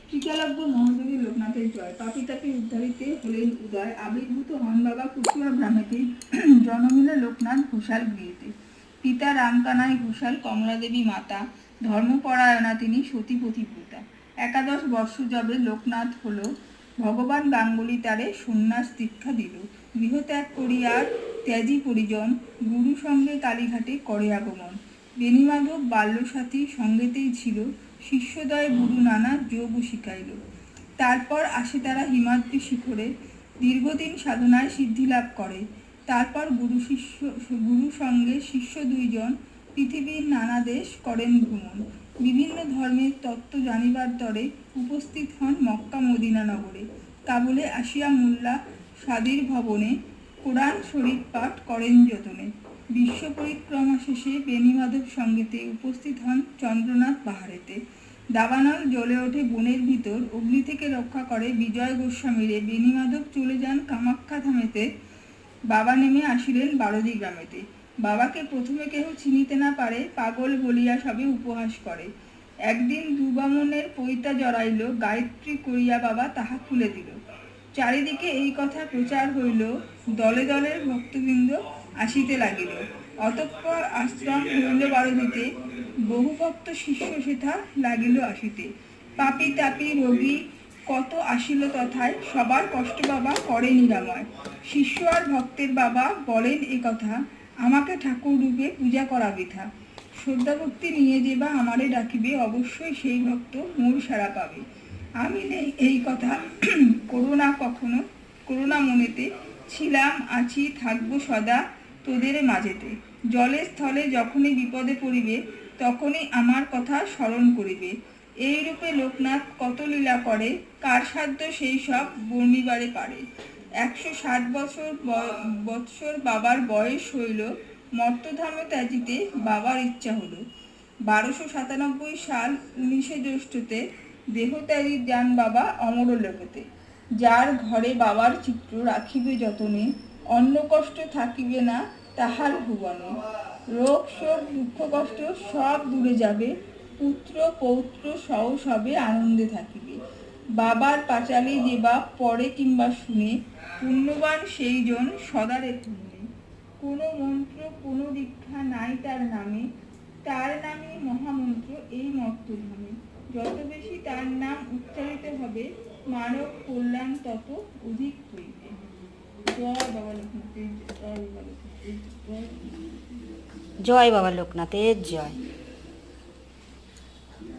ত্রিকালজ্ঞ মহাদেবী লোকনাথের জয়। পাপী তাপী উদ্ধারিতে হলেন উদয়। আবির্ভূত হন বাবা কুশুয়া গ্রামেতে, জনমিলে লোকনাথ ঘোষাল গৃহেতে। পিতা রামকানাই ঘোষাল, কমলা দেবী মাতা। ধর্মপরায়ণা তিনি, সতী পতিব্রতা। 11 বর্ষ যবে লোকনাথ হল, ভগবান গাঙ্গুলি তারে সন্ন্যাস দীক্ষা দিল। গৃহত্যাগ করিয়ার ত্যাজি পরিজন, গুরু সঙ্গে কালীঘাটে করে আগমন। বেণীমাধব বাল্যসাথী সঙ্গেতেই ছিল, শিষ্যদয় গুরু নানা যোগ শিখাইল। তারপর আসে তারা হিমাদ্রি শিখরে, দীর্ঘদিন সাধনায় সিদ্ধি লাভ করে। তারপর গুরু সঙ্গে শিষ্য 2 জন পৃথিবীর নানা দেশ করেন ভ্রমণ। বিভিন্ন ধর্মের তত্ত্ব জানিবার তরে উপস্থিত হন মক্কা মদিনা নগরে। কাবুলে আসিয়া মোল্লা সাদির ভবনে, কোরআন শরীফ পাঠ করেন যতনে। বিশ্ব পরিক্রমা শেষে বেণীমাধব সঙ্গেতে উপস্থিত হন চন্দ্রনাথ পাহাড়েতে। দাবানল জ্বলে ওঠে বনের ভিতর, অগ্নি থেকে রক্ষা করে বিজয় গোস্বামীরে। বেণীমাধব চলে যান কামাখ্যা ধামেতে, বাবা নেমে আসিলেন বারদি গ্রামেতে। বাবাকে প্রথমে কেহ চিনিতে না পারে, পাগল বলিয়া সবে উপহাস করে। একদিন দুবামনের পৈতা জড়াইল, গায়ত্রী করিয়া বাবা তাহা খুলে দিল। চারিদিকে এই কথা প্রচার হইল, দলে দলে ভক্তবৃন্দ আসিতে লাগিল। অতঃপর আশ্রম হইল বারদিতে, বহু ভক্ত শিষ্য সেথা লাগিল আসিতে। পাপী তাপী রোগী কত আসিল তথায়, সবার কষ্ট বাবা করে নিরাময়। শিষ্য আর ভক্তের বাবা বলেন এ কথা, আমাকে ঠাকুর রূপে পূজা করা বৃথা। শ্রদ্ধা ভক্তি নিয়ে যে বা আমারে ডাকিবে, অবশ্যই সেই ভক্ত মোর সাড়া পাবে। আমি নেই এই কথা করুণা কখনো, করুণা মনেতে, ছিলাম আছি থাকবো সদা তোদের মাঝেতে। জলে স্থলে যখনই বিপদে পড়িবে, তখনই আমার কথা স্মরণ করিবে। এই রূপে লোকনাথ কত লীলা করে, কার সাধ্য সেই সব বর্ণিবারে পারে। 160 বৎসর বাবার বয়স হইল, মর্তধামে ত্যাজিতে বাবার ইচ্ছা হলো। 1297 সাল 19 জ্যৈষ্ঠতে দেহত্যাগী যান বাবা অমর লোকেতে। যার ঘরে বাবার চিত্র রাখিবে যতনে, অন্ন কষ্ট থাকিবে না তাহার ভুবনে। রোগ শোক দুঃখ কষ্ট সব দূরে যাবে, পুত্র পৌত্র সহ সবে আনন্দে থাকিবে। বাবার পাঁচালি যে বা পড়ে কিংবা শুনে, পুণ্যবান সেই জন সদারে পুণ্যে। কোনো মন্ত্র কোনো দীক্ষা নাই তার নামে, তার নামে মহামন্ত্র এই মর্তধামে। যত বেশি তার নাম উচ্চারিত হবে, মানব কল্যাণ তত অধিক হইবে। জয় বাবা লোকনাথের জয়, জয় বাবা লোকনাথের জয়। জয় বাবা লোকনাথের জয়।